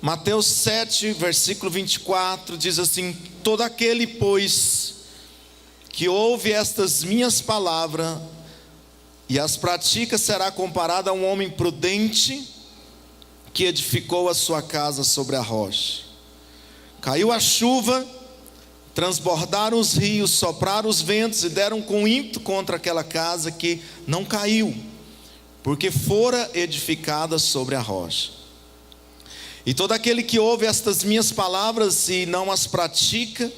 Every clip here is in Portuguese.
Mateus 7, versículo 24, diz assim: todo aquele, pois, que ouve estas minhas palavras e as pratica, será comparado a um homem prudente que edificou a sua casa sobre a rocha. Caiu a chuva, transbordaram os rios, sopraram os ventos e deram com ímpeto contra aquela casa, que não caiu, porque fora edificada sobre a rocha. E todo aquele que ouve estas minhas palavras e não as pratica,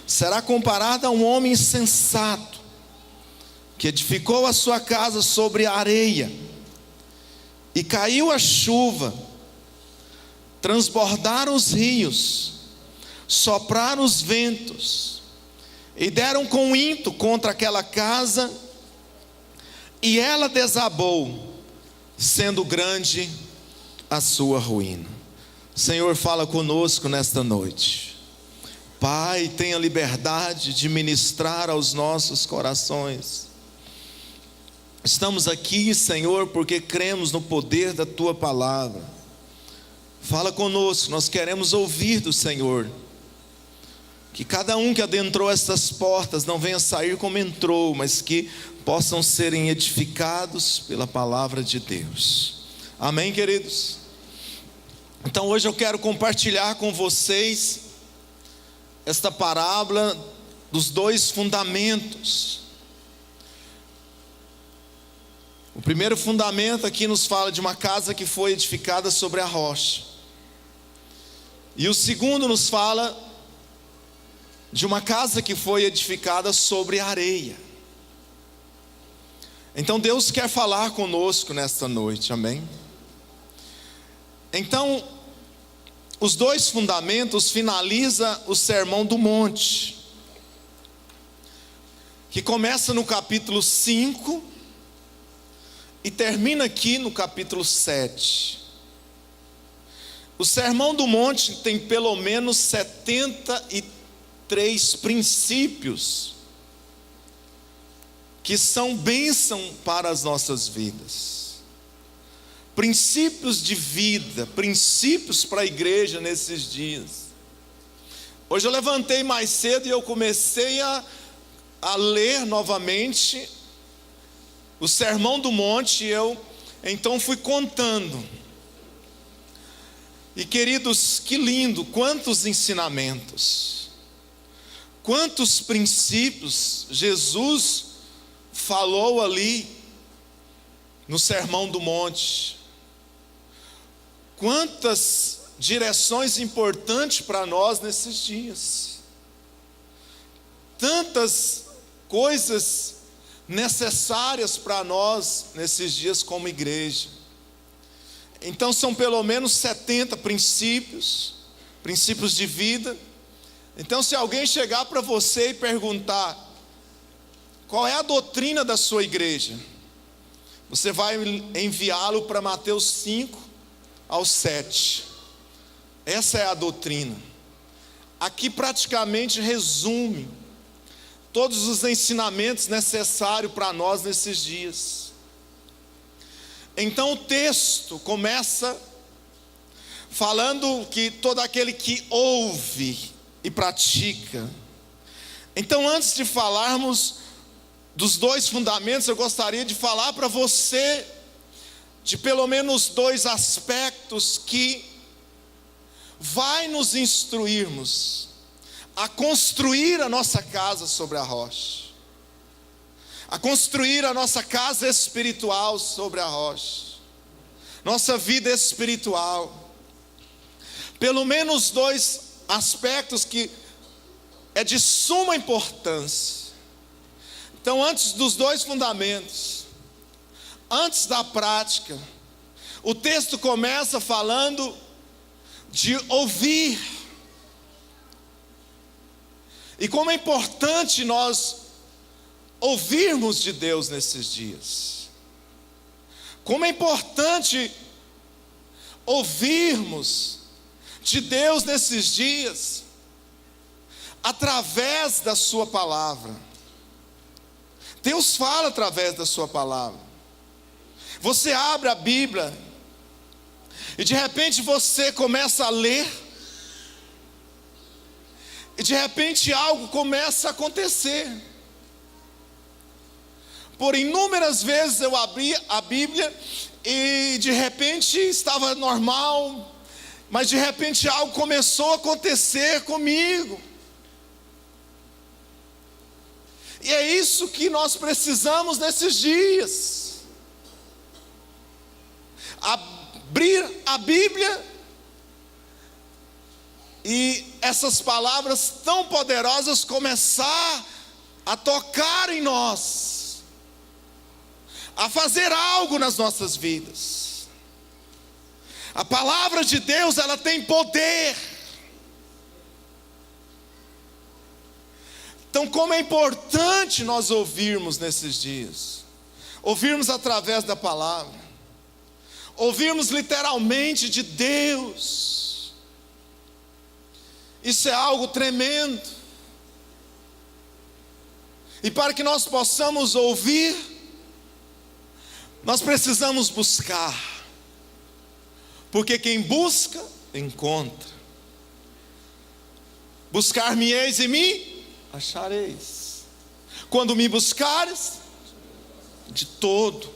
será comparado a um homem insensato, que edificou a sua casa sobre a areia. E caiu a chuva, transbordaram os rios, sopraram os ventos, e deram com ímpeto contra aquela casa, e ela desabou, sendo grande a sua ruína. Senhor, fala conosco nesta noite. Pai, tenha liberdade de ministrar aos nossos corações. Estamos aqui, Senhor, porque cremos no poder da Tua palavra. Fala conosco, nós queremos ouvir do Senhor. Que cada um que adentrou estas portas não venha sair como entrou, mas que possam serem edificados pela palavra de Deus. Amém, queridos? Então hoje eu quero compartilhar com vocês esta parábola dos dois fundamentos. O primeiro fundamento aqui nos fala de uma casa que foi edificada sobre a rocha. E o segundo nos fala de uma casa que foi edificada sobre a areia. Então Deus quer falar conosco nesta noite, amém? Então, os dois fundamentos finaliza o Sermão do Monte, que começa no capítulo 5 e termina aqui no capítulo 7. O Sermão do Monte tem pelo menos 73 princípios que são bênção para as nossas vidas. Princípios de vida, princípios para a igreja nesses dias. Hoje eu levantei mais cedo e eu comecei a ler novamente o Sermão do Monte. Eu então fui contando. E queridos, que lindo, quantos ensinamentos, quantos princípios Jesus falou ali no Sermão do Monte. Quantas direções importantes para nós nesses dias. Tantas coisas necessárias para nós nesses dias como igreja. Então são pelo menos 70 princípios de vida. Então se alguém chegar para você e perguntar: qual é a doutrina da sua igreja? Você vai enviá-lo para Mateus 5 ao 7. Essa é a doutrina. Aqui praticamente resume todos os ensinamentos necessários para nós nesses dias. Então o texto começa falando que todo aquele que ouve e pratica. Então, antes de falarmos dos dois fundamentos, eu gostaria de falar para você de pelo menos dois aspectos que vai nos instruirmos a construir a nossa casa sobre a rocha, a construir a nossa casa espiritual sobre a rocha, nossa vida espiritual. Pelo menos dois aspectos que é de suma importância. Então, antes dos dois fundamentos, antes da prática, o texto começa falando de ouvir. E como é importante nós ouvirmos de Deus nesses dias. Como é importante ouvirmos de Deus nesses dias, através da sua palavra. Deus fala através da sua palavra. Você abre a Bíblia E de repente você começa a ler, e de repente algo começa a acontecer. Por inúmeras vezes eu abri a Bíblia e de repente estava normal, mas de repente algo começou a acontecer comigo. E é isso que nós precisamos nesses dias. Abrir a Bíblia e essas palavras tão poderosas começar a tocar em nós, a fazer algo nas nossas vidas. A palavra de Deus, ela tem poder. Então, como é importante nós ouvirmos nesses dias, ouvirmos através da palavra, ouvirmos literalmente de Deus. Isso é algo tremendo. E para que nós possamos ouvir, nós precisamos buscar, porque quem busca, encontra. Buscar-me-eis e me achareis, quando me buscares de todo.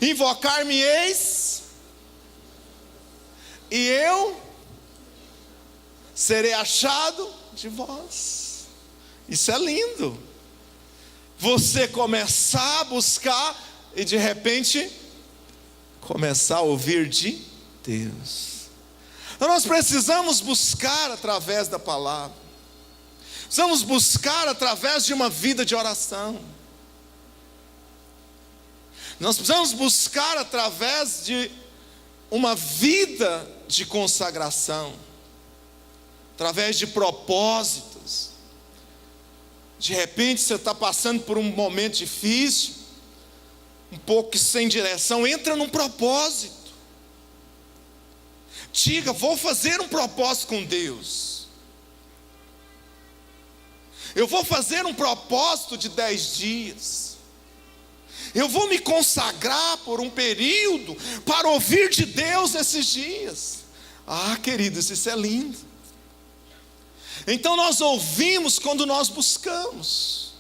Invocar-me-eis e eu serei achado de vós. Isso é lindo. Você começar a buscar e de repente começar a ouvir de Deus. Então nós precisamos buscar através da palavra. Precisamos buscar através de uma vida de oração. Nós precisamos buscar através de uma vida de consagração, através de propósitos. De repente você está passando por um momento difícil, um pouco sem direção, entra num propósito. Diga, vou fazer um propósito com Deus. Eu vou fazer um propósito de 10 dias. Eu vou me consagrar por um período para ouvir de Deus nesses dias. Ah, queridos, isso é lindo. Então nós ouvimos quando nós buscamos.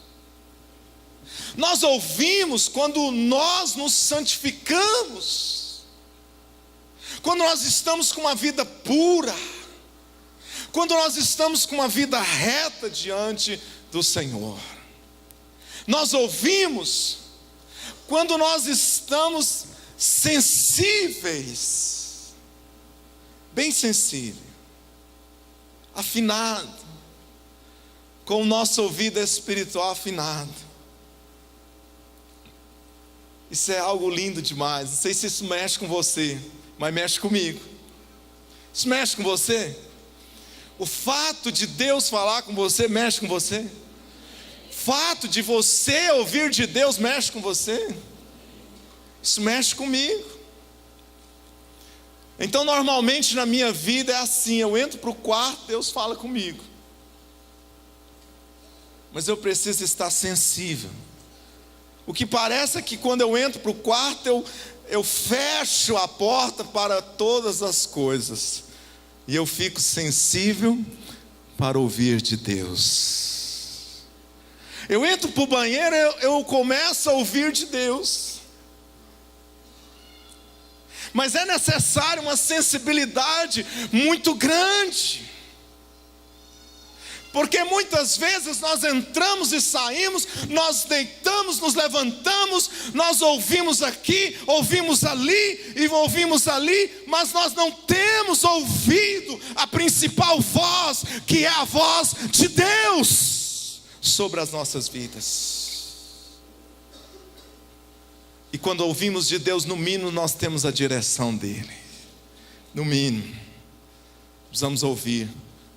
Nós ouvimos quando nós nos santificamos. Quando nós estamos com uma vida pura. Quando nós estamos com uma vida reta diante do Senhor. Nós ouvimos quando nós estamos sensíveis, bem sensível, afinado, com o nosso ouvido espiritual afinado. Isso é algo lindo demais. Não sei se isso mexe com você, mas mexe comigo. Isso mexe com você? O fato de Deus falar com você mexe com você? O fato de você ouvir de Deus mexe com você? Isso mexe comigo. Então normalmente na minha vida é assim, eu entro para o quarto, Deus fala comigo. Mas eu preciso estar sensível. O que parece é que quando eu entro para o quarto, eu fecho a porta para todas as coisas. E eu fico sensível para ouvir de Deus. Eu entro para o banheiro, eu começo a ouvir de Deus. Mas é necessário uma sensibilidade muito grande. Porque muitas vezes nós entramos e saímos, nós deitamos, nos levantamos, nós ouvimos aqui, ouvimos ali e ouvimos ali, mas nós não temos ouvido a principal voz, que é a voz de Deus sobre as nossas vidas. E quando ouvimos de Deus, no mínimo nós temos a direção dele. No mínimo, precisamos ouvir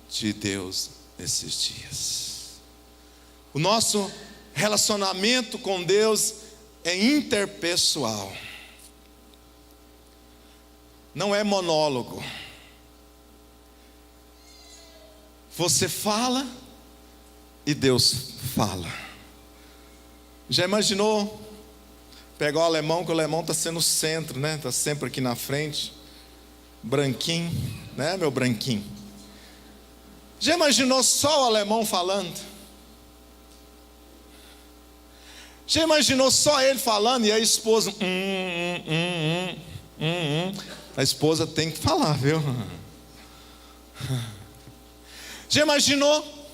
de Deus nesses dias. O nosso relacionamento com Deus é interpessoal. Não é monólogo. Você fala e Deus fala. Já imaginou Pegar o alemão, que o alemão está sendo o centro, né? Está sempre aqui na frente. Branquinho, né, meu branquinho? Já imaginou só o alemão falando? Já imaginou só ele falando e a esposa? A esposa tem que falar, viu? Já imaginou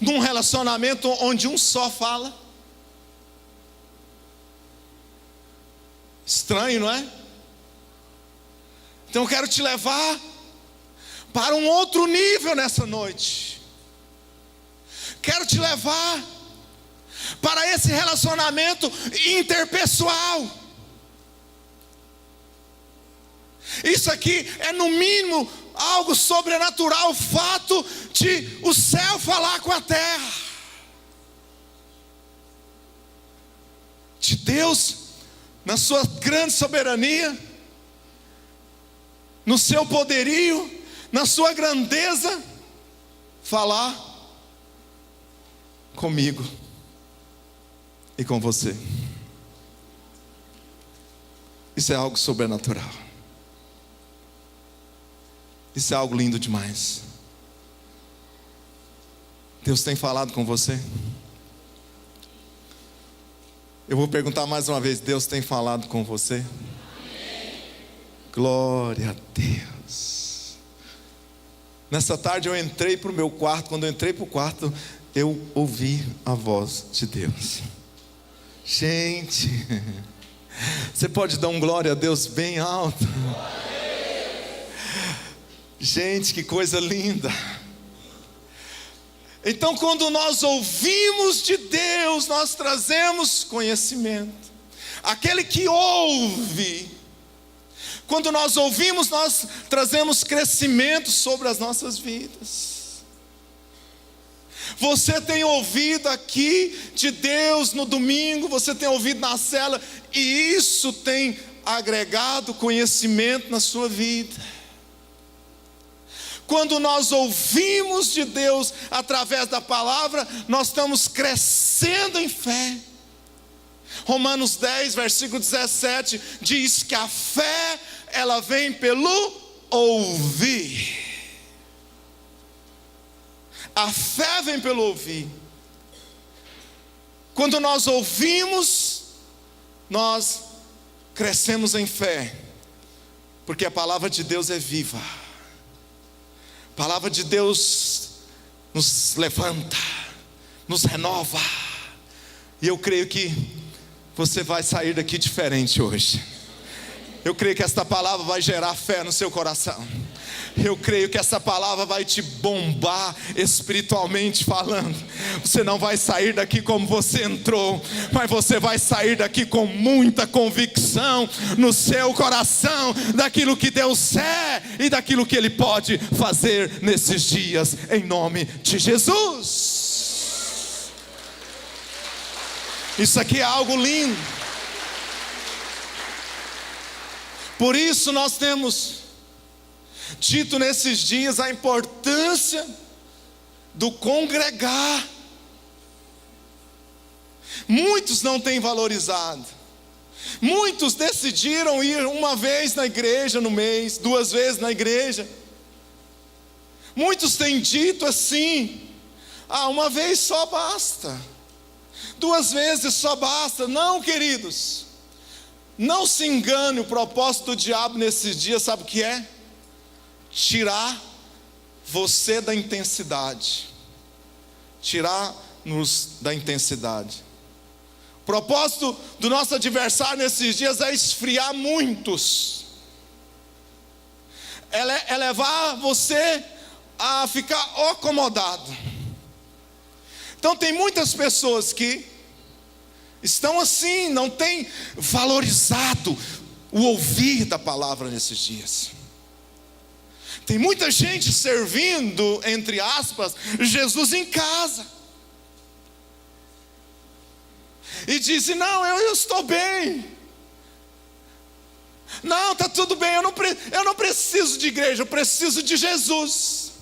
num relacionamento onde um só fala? Estranho, não é? Então eu quero te levar para um outro nível nessa noite. Quero te levar para esse relacionamento interpessoal. Isso aqui é no mínimo algo sobrenatural, o fato de o céu falar com a terra, de Deus na sua grande soberania, no seu poderio, na sua grandeza, falar comigo e com você. Isso é algo sobrenatural. Isso é algo lindo demais. Deus tem falado com você? Eu vou perguntar mais uma vez: Deus tem falado com você? Amém. Glória a Deus. Nessa tarde eu entrei para o meu quarto. Quando eu entrei para o quarto, eu ouvi a voz de Deus. Gente, você pode dar um glória a Deus bem alto? Gente, que coisa linda. Então, quando nós ouvimos de Deus, nós trazemos conhecimento. Aquele que ouve, quando nós ouvimos, nós trazemos crescimento sobre as nossas vidas. Você tem ouvido aqui de Deus no domingo, você tem ouvido na cela, e isso tem agregado conhecimento na sua vida. Quando nós ouvimos de Deus através da palavra, nós estamos crescendo em fé. Romanos 10, versículo 17, diz que a fé, ela vem pelo ouvir. A fé vem pelo ouvir. Quando nós ouvimos, nós crescemos em fé, porque a palavra de Deus é viva. A palavra de Deus nos levanta, nos renova. E eu creio que você vai sair daqui diferente hoje. Eu creio que esta palavra vai gerar fé no seu coração. Eu creio que essa palavra vai te bombar espiritualmente falando. Você não vai sair daqui como você entrou, mas você vai sair daqui com muita convicção no seu coração daquilo que Deus é e daquilo que Ele pode fazer nesses dias, em nome de Jesus. Isso aqui é algo lindo. Por isso nós temos dito nesses dias a importância do congregar. Muitos não têm valorizado. Muitos decidiram ir uma vez na igreja no mês, 2 vezes na igreja. Muitos têm dito assim: uma vez só basta, 2 vezes só basta. Não, queridos, não se engane. O propósito do diabo nesses dias, sabe o que é? Tirar você da intensidade. Tirar-nos da intensidade. O propósito do nosso adversário nesses dias é esfriar muitos. É levar você a ficar acomodado. Então tem muitas pessoas que estão assim, não têm valorizado o ouvir da palavra nesses dias. Tem muita gente servindo, entre aspas, Jesus em casa. E dizem: não, eu estou bem. Não, está tudo bem, eu não preciso de igreja, eu preciso de Jesus.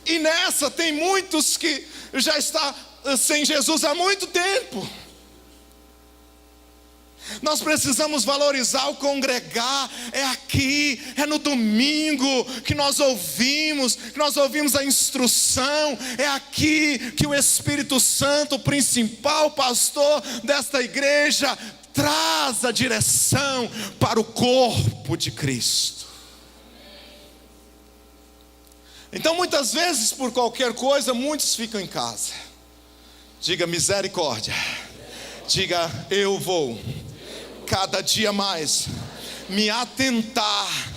E nessa tem muitos que já estão sem Jesus há muito tempo. Nós precisamos valorizar o congregar. É aqui, é no domingo que nós ouvimos a instrução. É aqui que o Espírito Santo, o principal pastor desta igreja, traz a direção para o corpo de Cristo. Então muitas vezes, por qualquer coisa, muitos ficam em casa. Diga misericórdia. Diga, eu vou cada dia mais me atentar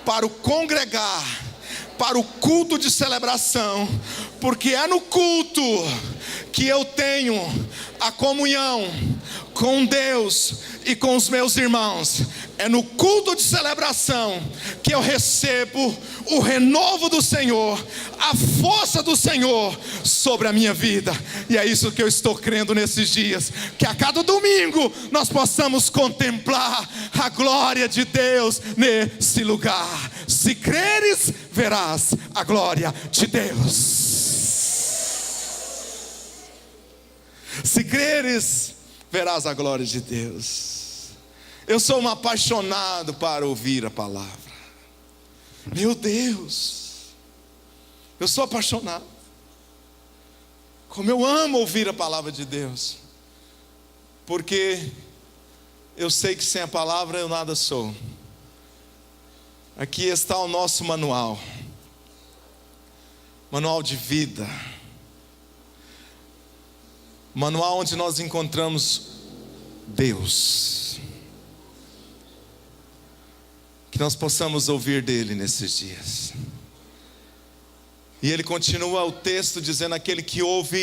para o congregar, para o culto de celebração, porque é no culto que eu tenho a comunhão com Deus e com os meus irmãos. É no culto de celebração que eu recebo o renovo do Senhor, a força do Senhor sobre a minha vida. E é isso que eu estou crendo nesses dias, que a cada domingo nós possamos contemplar a glória de Deus nesse lugar. Se creres, verás a glória de Deus. Se creres, verás a glória de Deus. Eu sou um apaixonado para ouvir a palavra. Meu Deus, eu sou apaixonado. Como eu amo ouvir a palavra de Deus. Porque eu sei que sem a palavra eu nada sou. Aqui está o nosso manual. Manual de vida. Manual onde nós encontramos Deus. Que nós possamos ouvir dele nesses dias. E ele continua o texto dizendo: aquele que ouve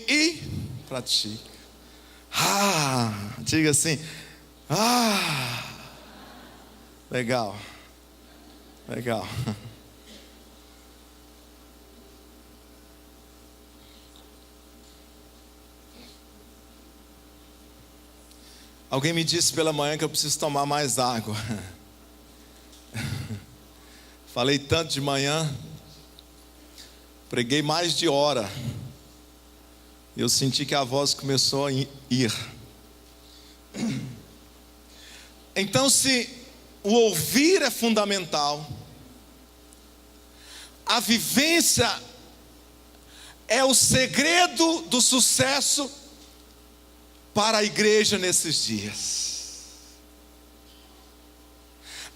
e pratica. Diga assim: legal. Alguém me disse pela manhã que eu preciso tomar mais água. Falei tanto de manhã, preguei mais de hora. Eu senti que a voz começou a ir. Então, se o ouvir é fundamental, a vivência é o segredo do sucesso para a igreja nesses dias.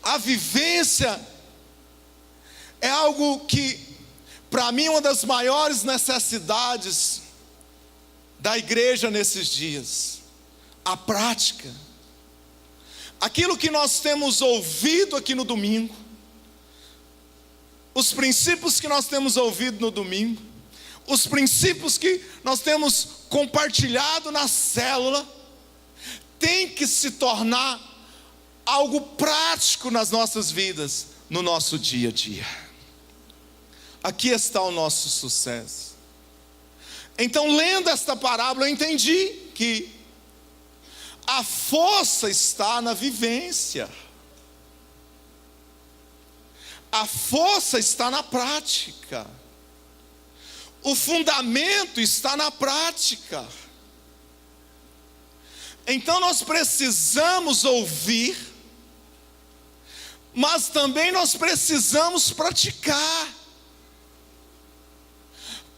A vivência é algo que, para mim, uma das maiores necessidades da igreja nesses dias. A prática. Aquilo que nós temos ouvido aqui no domingo, os princípios que nós temos ouvido no domingo, os princípios que nós temos compartilhado na célula, tem que se tornar algo prático nas nossas vidas, no nosso dia a dia. Aqui está o nosso sucesso. Então, lendo esta parábola, eu entendi que a força está na vivência. A força está na prática. O fundamento está na prática. Então nós precisamos ouvir, mas também nós precisamos praticar.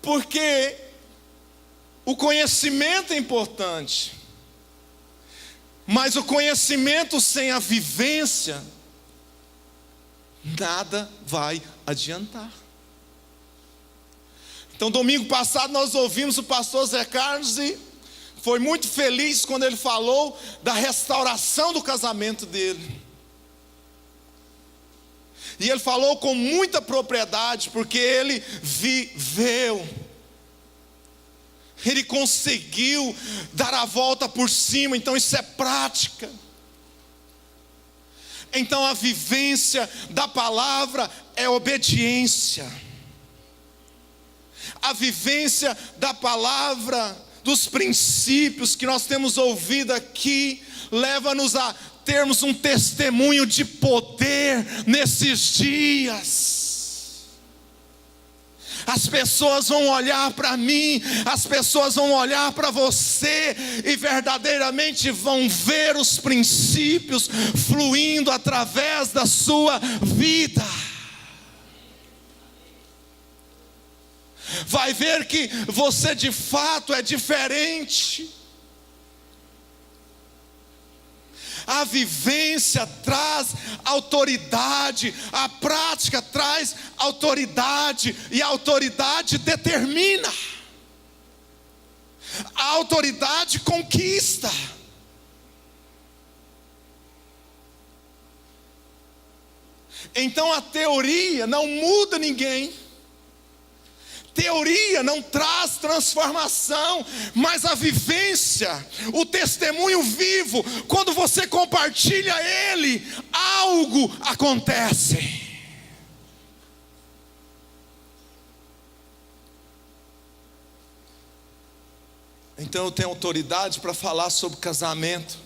Porque o conhecimento é importante, mas o conhecimento sem a vivência nada vai adiantar. Então, domingo passado nós ouvimos o pastor Zé Carlos e foi muito feliz quando ele falou da restauração do casamento dele. E ele falou com muita propriedade, porque ele viveu. Ele conseguiu dar a volta por cima, então isso é prática. Então a vivência da palavra é obediência. A vivência da palavra, dos princípios que nós temos ouvido aqui, leva-nos a termos um testemunho de poder nesses dias. As pessoas vão olhar para mim, as pessoas vão olhar para você e verdadeiramente vão ver os princípios fluindo através da sua vida. Vai ver que você de fato é diferente. A vivência traz autoridade, a prática traz autoridade, e a autoridade determina, a autoridade conquista. Então a teoria não muda ninguém. Teoria não traz transformação, mas a vivência, o testemunho vivo, quando você compartilha ele, algo acontece. Então eu tenho autoridade para falar sobre casamento,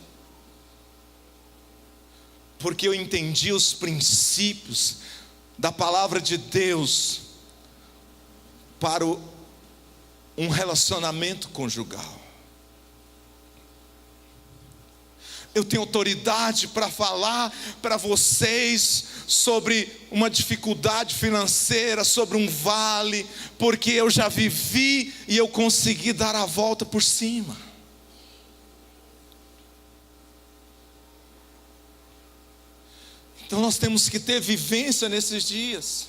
porque eu entendi os princípios da palavra de Deus para um relacionamento conjugal. Eu tenho autoridade para falar para vocês sobre uma dificuldade financeira, sobre um vale, porque eu já vivi e eu consegui dar a volta por cima. Então nós temos que ter vivência nesses dias.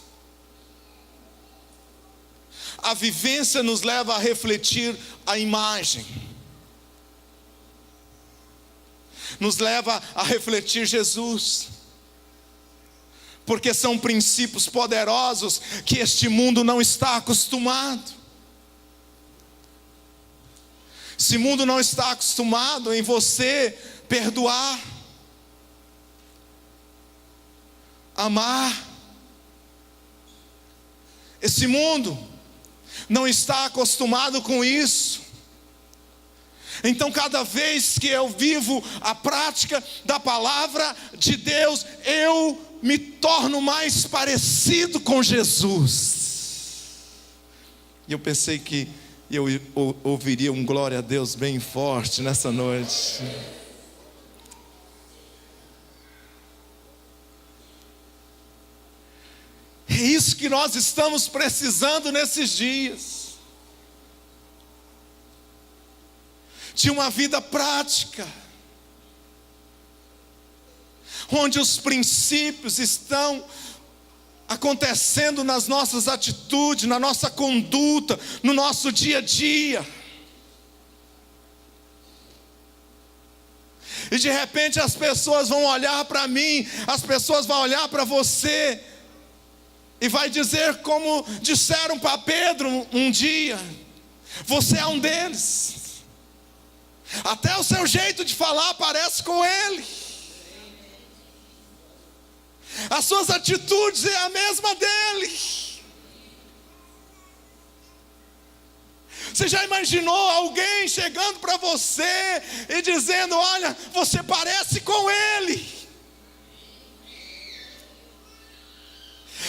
A vivência nos leva a refletir a imagem, nos leva a refletir Jesus, porque são princípios poderosos que este mundo não está acostumado. Esse mundo não está acostumado em você perdoar, amar. Esse mundo não está acostumado com isso. Então cada vez que eu vivo a prática da palavra de Deus, eu me torno mais parecido com Jesus. E eu pensei que eu ouviria um glória a Deus bem forte nessa noite. É isso que nós estamos precisando nesses dias, de uma vida prática, onde os princípios estão acontecendo nas nossas atitudes, na nossa conduta, no nosso dia a dia. E de repente as pessoas vão olhar para mim, as pessoas vão olhar para você, e vai dizer como disseram para Pedro um dia: você é um deles. Até o seu jeito de falar parece com ele. As suas atitudes é a mesma dele. Você já imaginou alguém chegando para você e dizendo: olha, você parece com ele?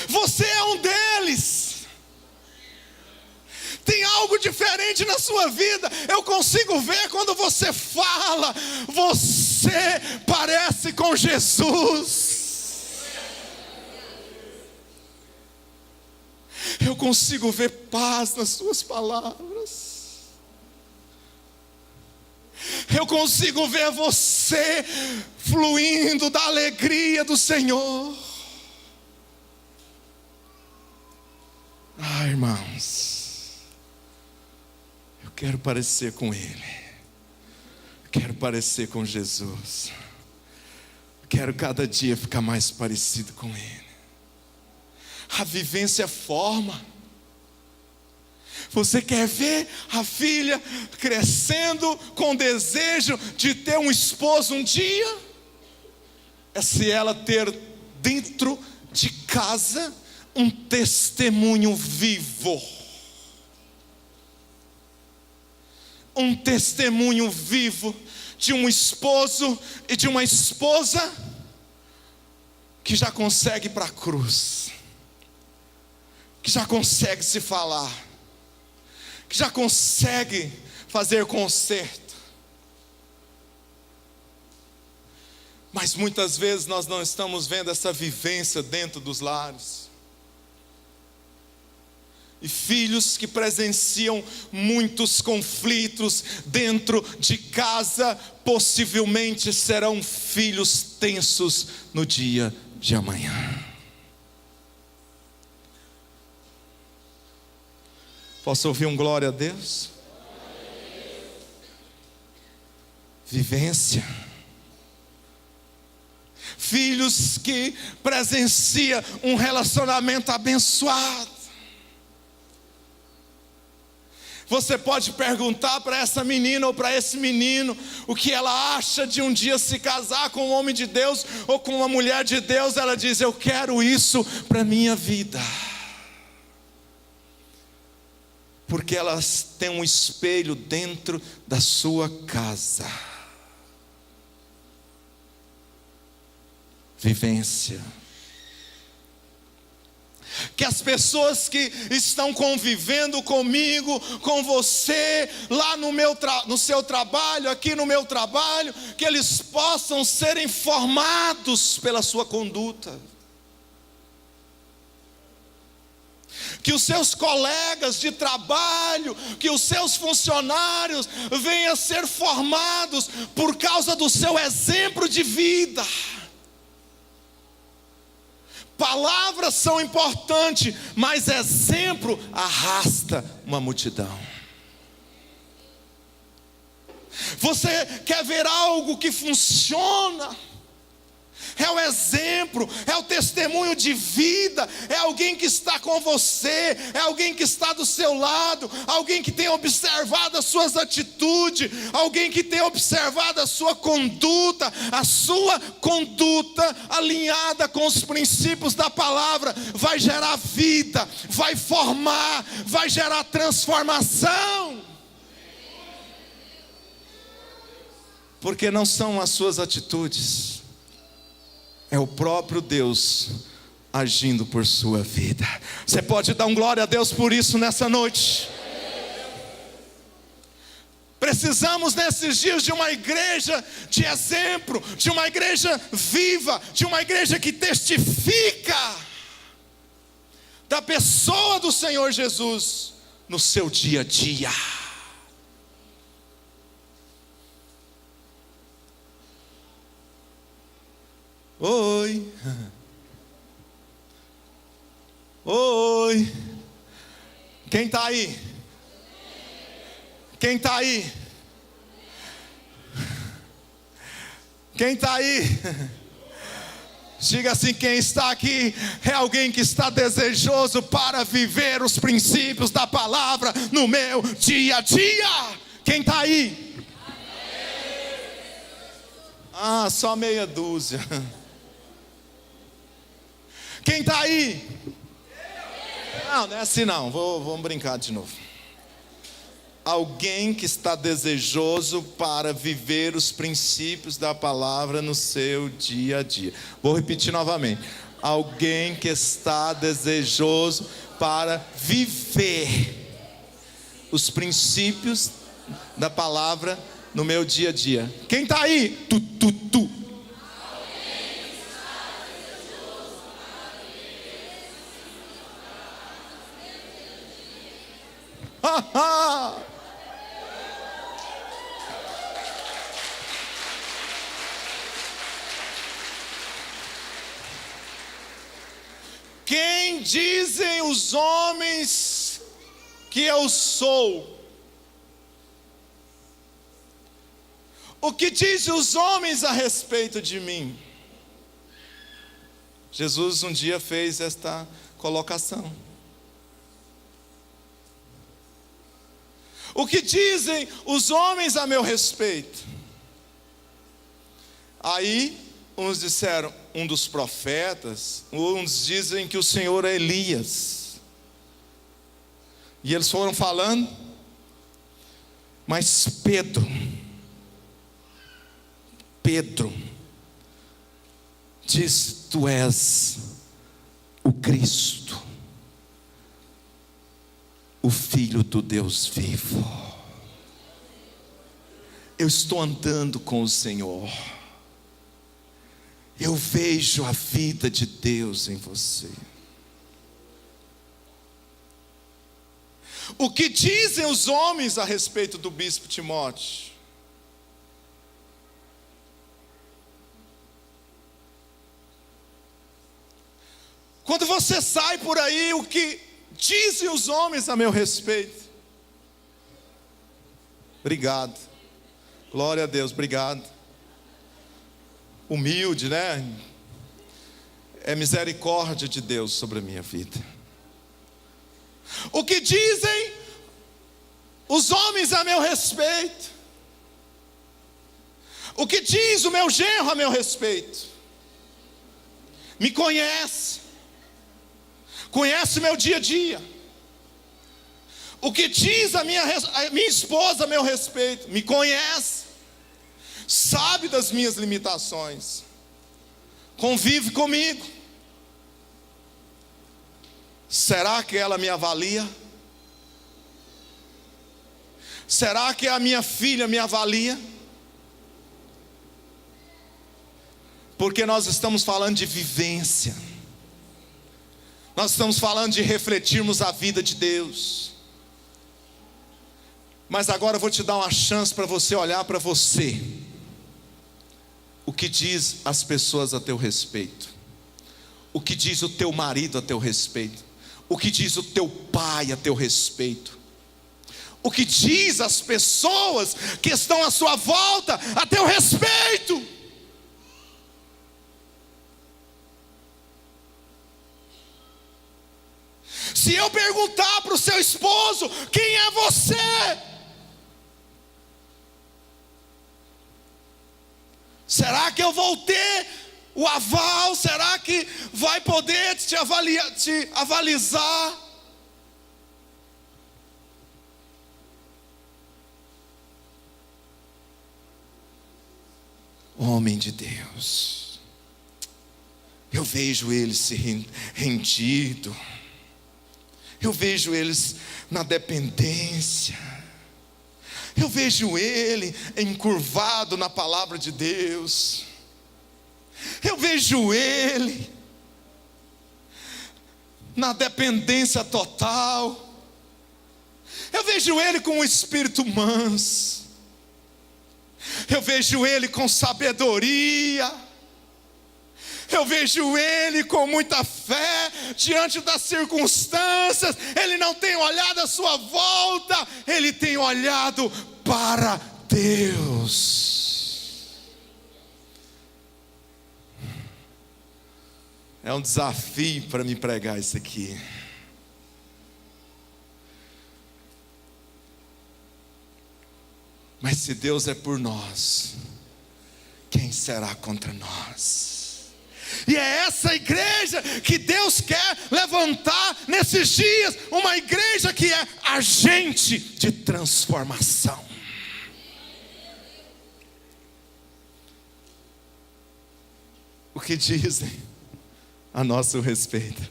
Você é um deles. Tem algo diferente na sua vida. Eu consigo ver quando você fala. Você parece com Jesus. Eu consigo ver paz nas suas palavras. Eu consigo ver você fluindo da alegria do Senhor. Ah, irmãos, eu quero parecer com Ele, quero parecer com Jesus, quero cada dia ficar mais parecido com Ele. A vivência forma. Você quer ver a filha crescendo com desejo de ter um esposo um dia? É se ela ter dentro de casa um testemunho vivo. Um testemunho vivo de um esposo e de uma esposa que já consegue ir para a cruz, que já consegue se falar, que já consegue fazer conserto. Mas muitas vezes nós não estamos vendo essa vivência dentro dos lares. E filhos que presenciam muitos conflitos dentro de casa, possivelmente serão filhos tensos no dia de amanhã. Posso ouvir um glória a Deus? Vivência. Filhos que presenciam um relacionamento abençoado. Você pode perguntar para essa menina ou para esse menino o que ela acha de um dia se casar com um homem de Deus ou com uma mulher de Deus. Ela diz: eu quero isso para a minha vida. Porque elas têm um espelho dentro da sua casa. Vivência. Que as pessoas que estão convivendo comigo, com você, lá no seu trabalho, aqui no meu trabalho, que eles possam ser informados pela sua conduta. Que os seus colegas de trabalho, que os seus funcionários venham a ser formados por causa do seu exemplo de vida. Palavras são importantes, mas exemplo arrasta uma multidão. Você quer ver algo que funciona? É o exemplo, é o testemunho de vida, é alguém que está com você, é alguém que está do seu lado, alguém que tem observado as suas atitudes, alguém que tem observado a sua conduta alinhada com os princípios da palavra, vai gerar vida, vai formar, vai gerar transformação. Porque não são as suas atitudes, é o próprio Deus agindo por sua vida. Você pode dar um glória a Deus por isso nessa noite? Precisamos nesses dias de uma igreja de exemplo, de uma igreja viva, de uma igreja que testifica da pessoa do Senhor Jesus no seu dia a dia. Oi. Oi. Quem está aí? Quem está aí? Quem está aí? Diga assim: quem está aqui é alguém que está desejoso para viver os princípios da palavra no meu dia a dia. Quem está aí? Ah, só meia dúzia. Quem está aí? Não é assim não, vamos brincar de novo. Alguém que está desejoso para viver os princípios da palavra no seu dia a dia. Vou repetir novamente. Alguém que está desejoso para viver os princípios da palavra no meu dia a dia. Quem está aí? Tu. Quem dizem os homens que eu sou? O que dizem os homens a respeito de mim? Jesus um dia fez esta colocação. O que dizem os homens a meu respeito? Aí uns disseram, um dos profetas. Uns dizem que o Senhor é Elias. E eles foram falando. Mas Pedro diz: tu és o Cristo, o Filho do Deus vivo. Eu estou andando com o Senhor. Eu vejo a vida de Deus em você. O que dizem os homens a respeito do bispo Timóteo? Quando você sai por aí, o que dizem os homens a meu respeito? Obrigado. Glória a Deus, obrigado. Humilde, né? É misericórdia de Deus sobre a minha vida. O que dizem os homens a meu respeito? O que diz o meu genro a meu respeito? Me conhece. Conhece o meu dia a dia. O que diz a minha esposa a meu respeito? Me conhece. Sabe das minhas limitações. Convive comigo. Será que ela me avalia? Será que a minha filha me avalia? Porque nós estamos falando de vivência. Nós estamos falando de refletirmos a vida de Deus. Mas agora eu vou te dar uma chance para você olhar para você. O que diz as pessoas a teu respeito? O que diz o teu marido a teu respeito? O que diz o teu pai a teu respeito? O que diz as pessoas que estão à sua volta a teu respeito? Se eu perguntar para o seu esposo: quem é você? Será que eu vou ter o aval? Será que vai poder te avalizar? Homem de Deus, eu vejo ele se rendido. Eu vejo eles na dependência. Eu vejo ele encurvado na palavra de Deus. Eu vejo ele na dependência total. Eu vejo ele com um espírito manso. Eu vejo ele com sabedoria. Eu vejo ele com muita fé diante das circunstâncias. Ele não tem olhado à sua volta, ele tem olhado para Deus. É um desafio para me pregar isso aqui. Mas se Deus é por nós, quem será contra nós? E é essa igreja que Deus quer levantar nesses dias. Uma igreja que é agente de transformação. O que dizem a nosso respeito?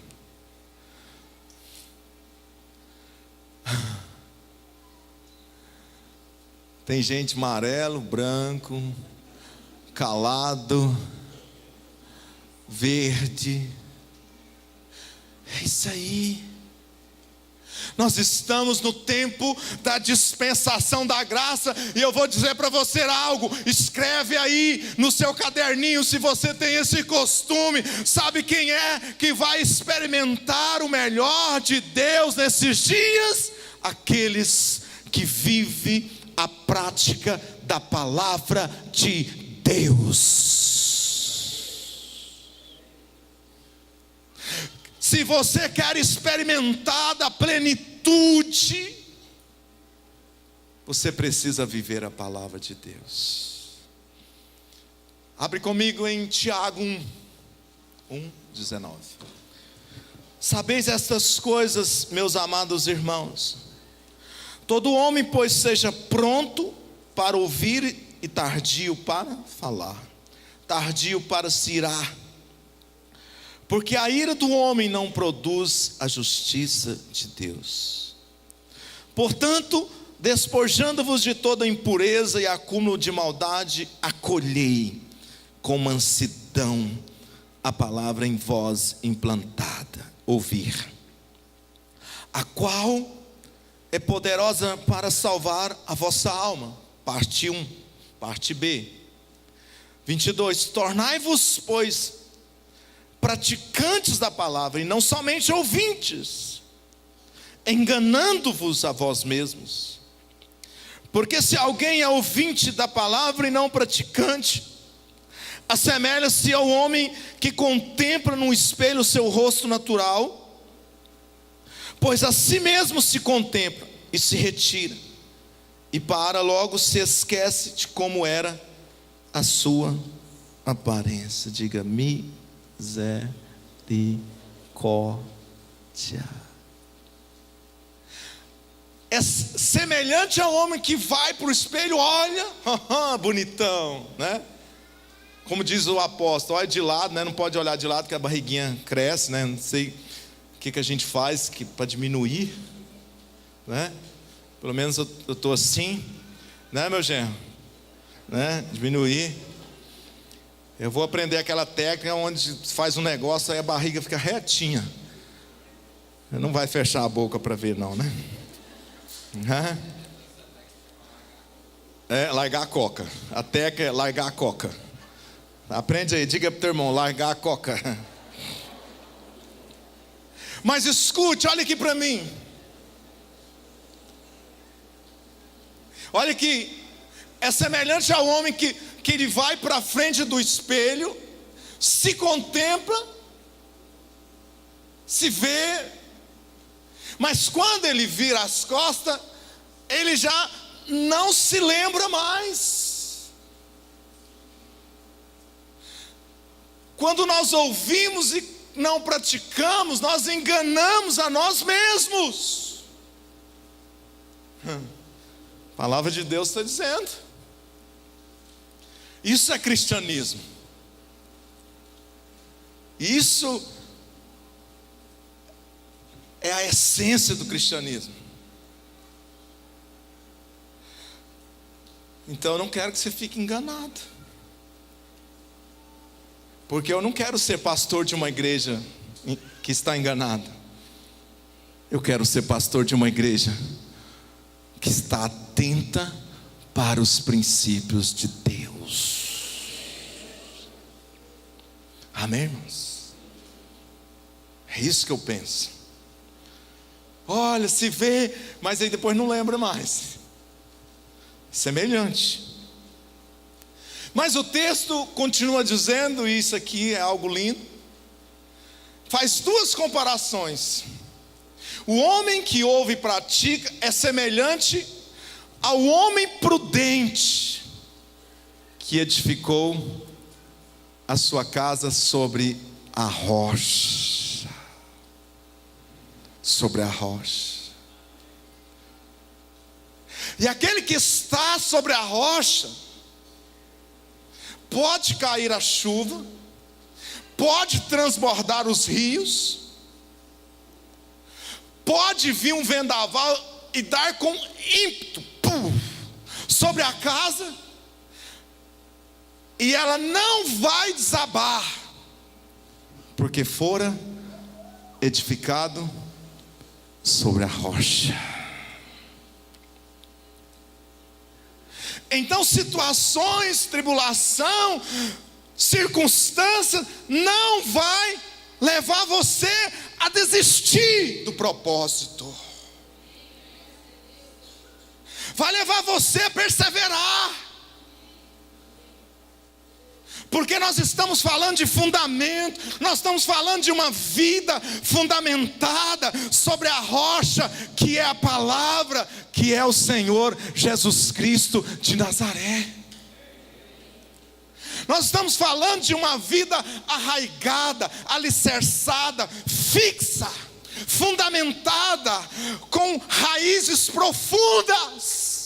Tem gente amarelo, branco, calado, verde. É isso aí. Nós estamos no tempo da dispensação da graça. E eu vou dizer para você algo. Escreve aí no seu caderninho, se você tem esse costume. Sabe quem é que vai experimentar o melhor de Deus nesses dias? Aqueles que vivem a prática da palavra de Deus. Se você quer experimentar da plenitude, você precisa viver a palavra de Deus. Abre comigo em Tiago 1:19. Sabeis estas coisas, meus amados irmãos. Todo homem, pois, seja pronto para ouvir e tardio para falar, tardio para se irar. Porque a ira do homem não produz a justiça de Deus. Portanto, despojando-vos de toda impureza e acúmulo de maldade, acolhei com mansidão a palavra em vós implantada, ouvir, a qual é poderosa para salvar a vossa alma. Parte 1, parte B. 22, tornai-vos, pois, praticantes da palavra, e não somente ouvintes, enganando-vos a vós mesmos. Porque se alguém é ouvinte da palavra e não praticante, assemelha-se ao homem que contempla no espelho o seu rosto natural, pois a si mesmo se contempla e se retira, e para logo se esquece de como era a sua aparência. Diga: misericórdia. É semelhante ao homem que vai para o espelho, olha, bonitão, né? Como diz o apóstolo, olha de lado, né? Não pode olhar de lado que a barriguinha cresce, né? Não sei o que a gente faz para diminuir, né? Pelo menos eu estou assim, né, meu genro? Né? Diminuir. Eu vou aprender aquela técnica onde faz um negócio, aí a barriga fica retinha. Não vai fechar a boca para ver não, né? É largar a coca. A técnica é largar a coca. Aprende aí, diga para o teu irmão, largar a coca. Mas escute, olha aqui para mim. Olha que é semelhante ao homem que ele vai para a frente do espelho, se contempla, se vê, mas quando ele vira as costas, ele já não se lembra mais. Quando nós ouvimos e não praticamos, nós enganamos a nós mesmos. A palavra de Deus está dizendo. Isso é cristianismo. Isso é a essência do cristianismo. Então eu não quero que você fique enganado. Porque eu não quero ser pastor de uma igreja que está enganada. Eu quero ser pastor de uma igreja que está atenta para os princípios de Deus. Amém, irmãos? É isso que eu penso. Olha, se vê, mas aí depois não lembra mais. Semelhante. Mas o texto continua dizendo, e isso aqui é algo lindo, faz duas comparações. O homem que ouve e pratica é semelhante ao homem prudente que edificou a sua casa sobre a rocha. Sobre a rocha. E aquele que está sobre a rocha, pode cair a chuva, pode transbordar os rios, pode vir um vendaval e dar com ímpeto sobre a casa, e ela não vai desabar, porque fora edificado sobre a rocha. Então situações, tribulação, circunstâncias não vai levar você a desistir do propósito. Vai levar você a perseverar. Porque nós estamos falando de fundamento, nós estamos falando de uma vida fundamentada sobre a rocha, que é a palavra, que é o Senhor Jesus Cristo de Nazaré. Nós estamos falando de uma vida arraigada, alicerçada, fixa, fundamentada, com raízes profundas.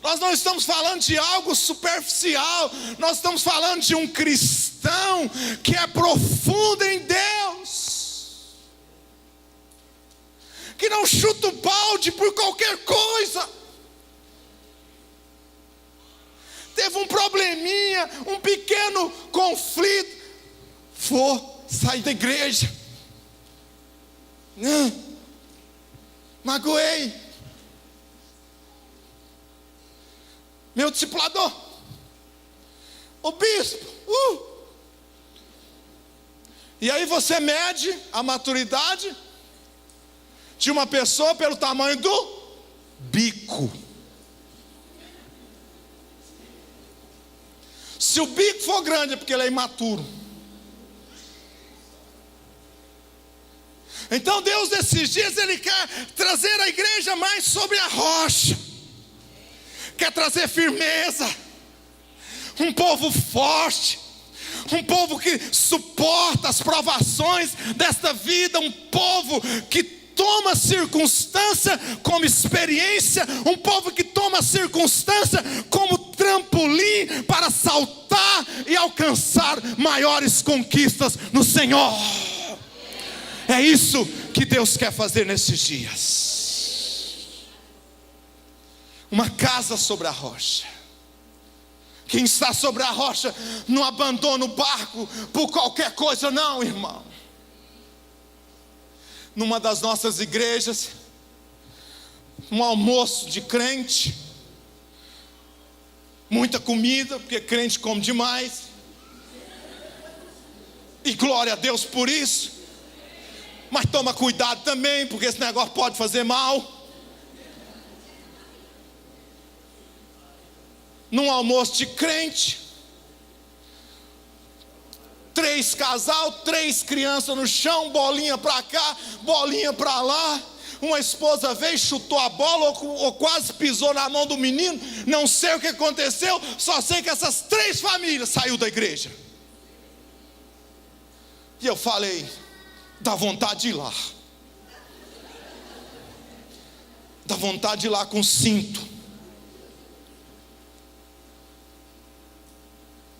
Nós não estamos falando de algo superficial, nós estamos falando de um cristão que é profundo em Deus. que não chuta o balde por qualquer coisa. Teve um probleminha, um pequeno conflito, vou sair da igreja. Magoei meu discipulador, o bispo. E aí você mede a maturidade de uma pessoa pelo tamanho do bico. Se o bico for grande é porque ele é imaturo. Então Deus nesses dias Ele quer trazer a igreja mais sobre a rocha. Quer trazer firmeza. Um povo forte. Um povo que suporta as provações desta vida. Um povo que toma circunstância como experiência. Um povo que toma circunstância como trampolim para saltar e alcançar maiores conquistas no Senhor. É isso que Deus quer fazer nesses dias. Uma casa sobre a rocha. Quem está sobre a rocha não abandona o barco por qualquer coisa, não, irmão. Numa das nossas igrejas, um almoço de crente, muita comida, porque crente come demais, e glória a Deus por isso. Mas toma cuidado também, porque esse negócio pode fazer mal. Num almoço de crente, 3 casal, 3 crianças no chão, bolinha para cá, bolinha para lá. Uma esposa veio, chutou a bola ou quase pisou na mão do menino. Não sei o que aconteceu, só sei que essas 3 famílias saíram da igreja. E eu falei, dá vontade de ir lá. Dá vontade de ir lá com cinto.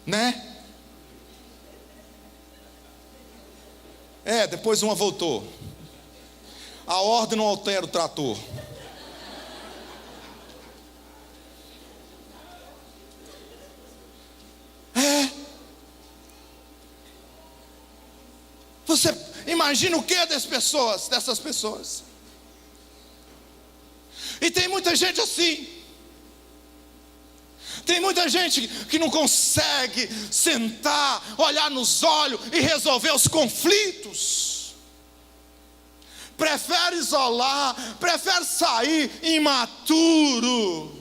Né? Depois uma voltou. A ordem não altera o trator. Você imagina o que dessas pessoas? E tem muita gente assim. Tem muita gente que não consegue sentar, olhar nos olhos e resolver os conflitos. Prefere isolar, prefere sair imaturo.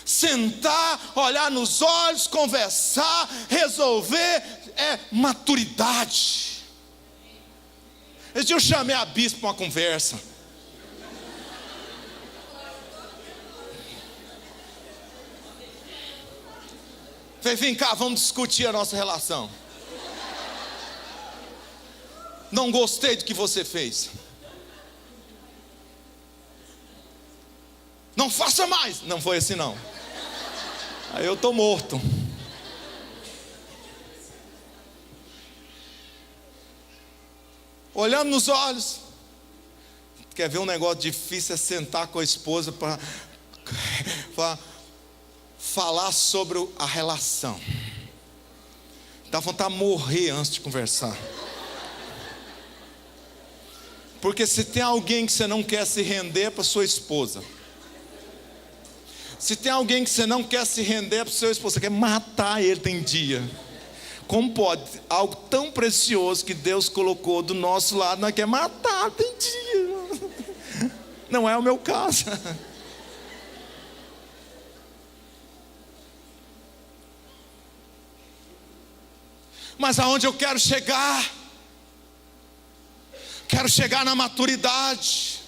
Sentar, olhar nos olhos, conversar, resolver, é maturidade. Esse dia eu chamei a bispo para uma conversa. Falei, vem cá, vamos discutir a nossa relação. Não gostei do que você fez. Não faça mais. Não foi assim não. Aí eu estou morto. Olhando nos olhos. Quer ver um negócio difícil? É sentar com a esposa para falar sobre a relação. Dá vontade de morrer antes de conversar. Porque se tem alguém que você não quer se render para sua esposa, se tem alguém que você não quer se render para seu esposo, você quer matar ele, tem dia. Como pode? Algo tão precioso que Deus colocou do nosso lado, nós quer matar, tem dia. Não é o meu caso. Mas aonde eu quero chegar? Quero chegar na maturidade.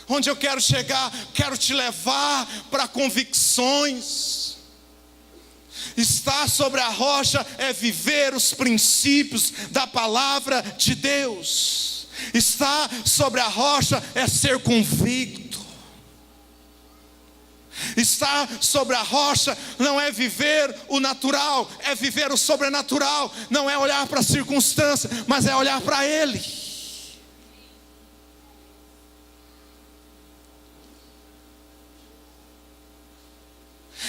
Onde eu quero chegar? Quero te levar para convicções. Estar sobre a rocha é viver os princípios da palavra de Deus. Estar sobre a rocha é ser convicto. Estar sobre a rocha não é viver o natural, é viver o sobrenatural. Não é olhar para a circunstância, mas é olhar para Ele.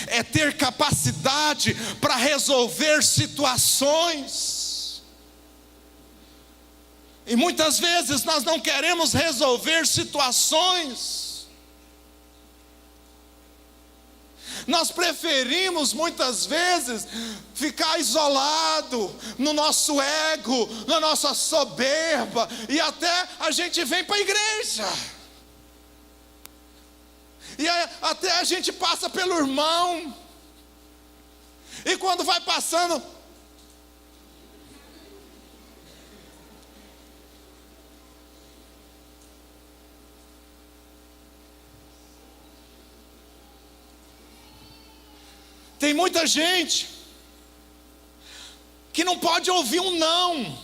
É ter capacidade para resolver situações. E muitas vezes nós não queremos resolver situações. Nós preferimos muitas vezes ficar isolado no nosso ego, na nossa soberba, e até a gente vem para a igreja. E até a gente passa pelo irmão. E quando vai passando, tem muita gente que não pode ouvir um não.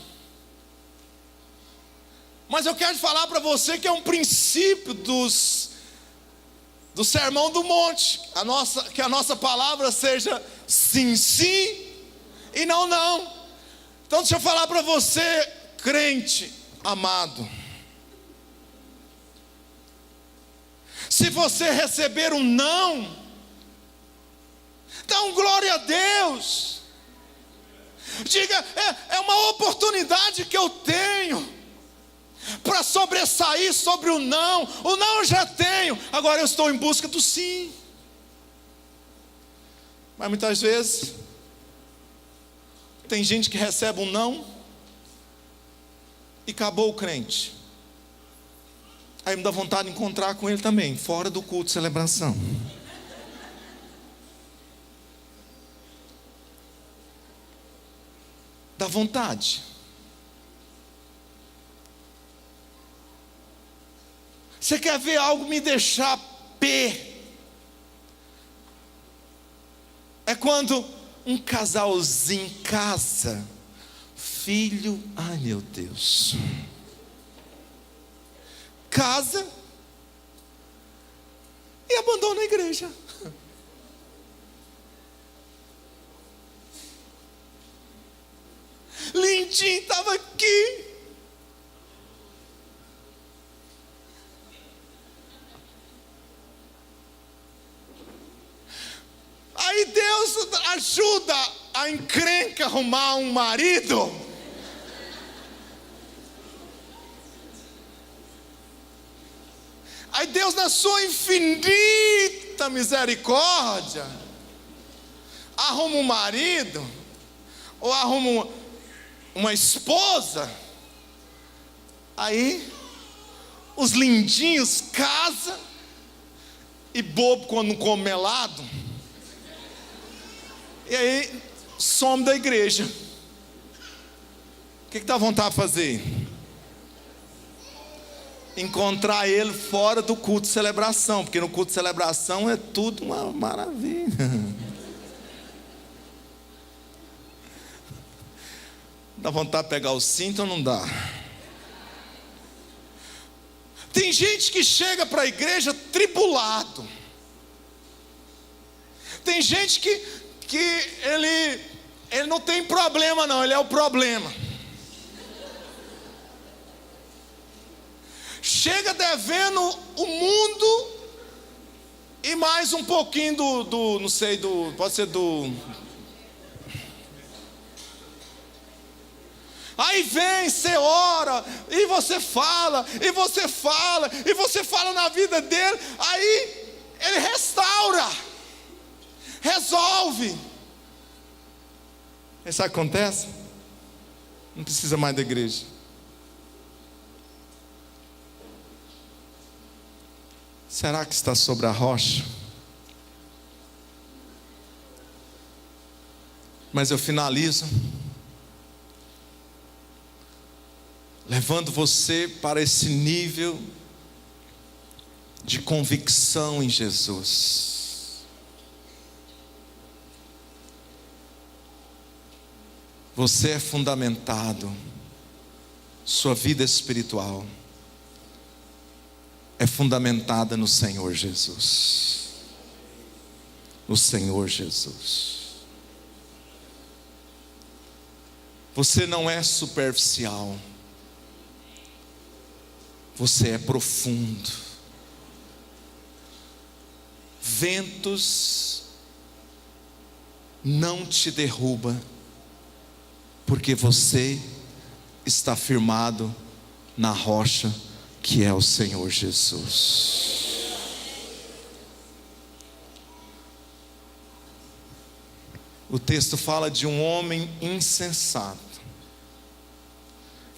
Mas eu quero falar para você que é um princípio do Sermão do Monte. Que a nossa palavra seja sim, sim e não, não. Então deixa eu falar para você, crente amado. Se você receber um não, dá um glória a Deus. Diga, é uma oportunidade que eu tenho para sobressair sobre o não. O não eu já tenho, agora eu estou em busca do sim. Mas muitas vezes tem gente que recebe um não e acabou o crente. Aí me dá vontade de encontrar com ele também, fora do culto de celebração. Dá vontade. Você quer ver algo me deixar pé? É quando um casalzinho casa, filho, ai meu Deus, casa e abandona a igreja. Lindinho estava aqui. Aí Deus ajuda a encrenca a arrumar um marido. Aí Deus, na sua infinita misericórdia, arruma um marido, ou arruma uma esposa. Aí os lindinhos casam, e bobo quando não come melado, e aí some da igreja. O que dá vontade de fazer? Encontrar ele fora do culto de celebração, porque no culto de celebração é tudo uma maravilha. Dá vontade de pegar o cinto ou não dá? Tem gente que chega para a igreja tribulado. Tem gente que ele não tem problema não, ele é o problema. Chega devendo o mundo e mais um pouquinho não sei, pode ser do... Aí vem, você ora, e você fala, e você fala, e você fala na vida dele, aí ele restaura, resolve. E sabe o que acontece? Não precisa mais da igreja. Será que está sobre a rocha? Mas eu finalizo levando você para esse nível de convicção em Jesus. Você é fundamentado, sua vida espiritual é fundamentada no Senhor Jesus. no Senhor Jesus. Você não é superficial, você é profundo. Ventos não te derrubam, porque você está firmado na rocha que é o Senhor Jesus. O texto fala de um homem insensato,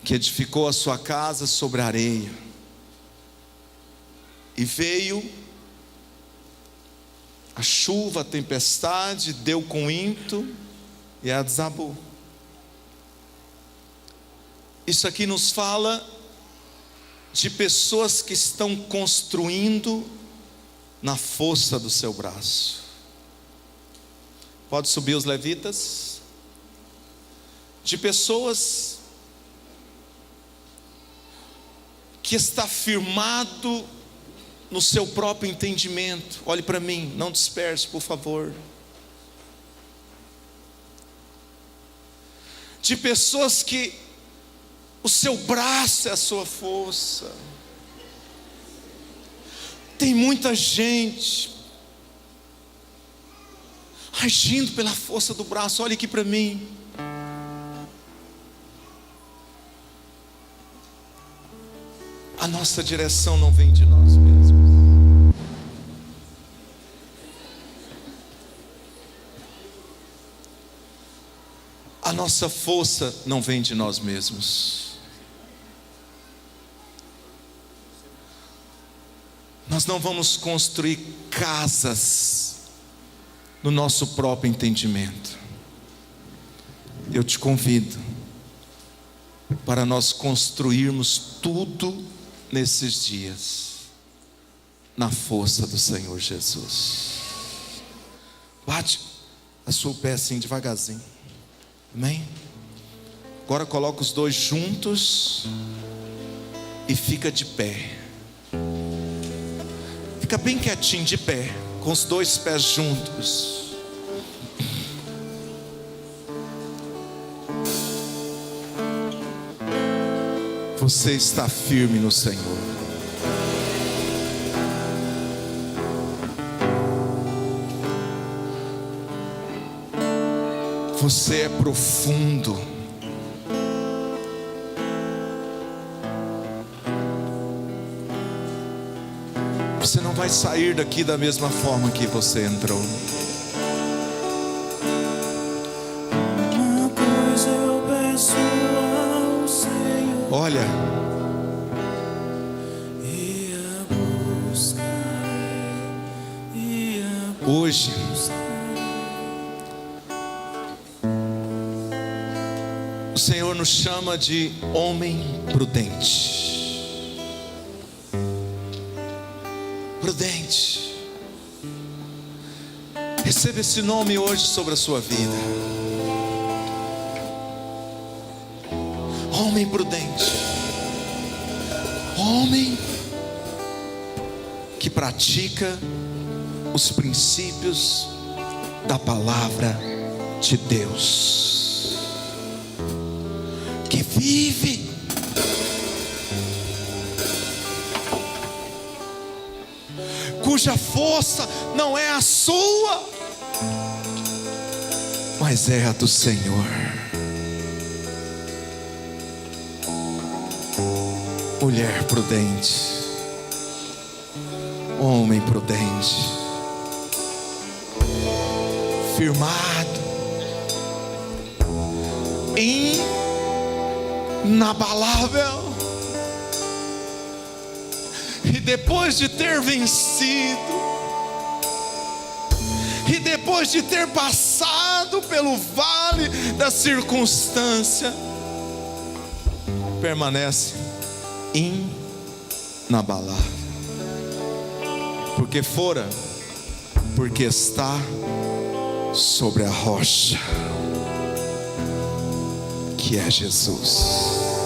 que edificou a sua casa sobre a areia, e veio a chuva, a tempestade, deu com ímpeto e a desabou. Isso aqui nos fala de pessoas que estão construindo na força do seu braço. Pode subir os levitas. De pessoas que está firmado no seu próprio entendimento. Olhe para mim, não disperse, por favor. De pessoas que o seu braço é a sua força. Tem muita gente agindo pela força do braço. Olhe aqui para mim. A nossa direção não vem de nós mesmos. A nossa força não vem de nós mesmos. Nós não vamos construir casas no nosso próprio entendimento. Eu te convido para nós construirmos tudo nesses dias na força do Senhor Jesus. Bate a sua pé assim devagarzinho. Amém? Agora coloca os dois juntos e fica de pé. Fica bem quietinho de pé, com os dois pés juntos. Você está firme no Senhor. Você é profundo. Você não vai sair daqui da mesma forma que você entrou. Uma coisa eu peço ao Senhor, Olha, ia buscar, hoje o Senhor nos chama de homem prudente. Prudente. Receba esse nome hoje sobre a sua vida. Homem prudente. Homem que pratica os princípios da palavra de Deus, que vive cuja força não é a sua, mas é a do Senhor. Mulher prudente, homem prudente, firmado, inabalável. E depois de ter vencido, e depois de ter passado pelo vale da circunstância, permanece inabalável. Porque está sobre a rocha, que é Jesus.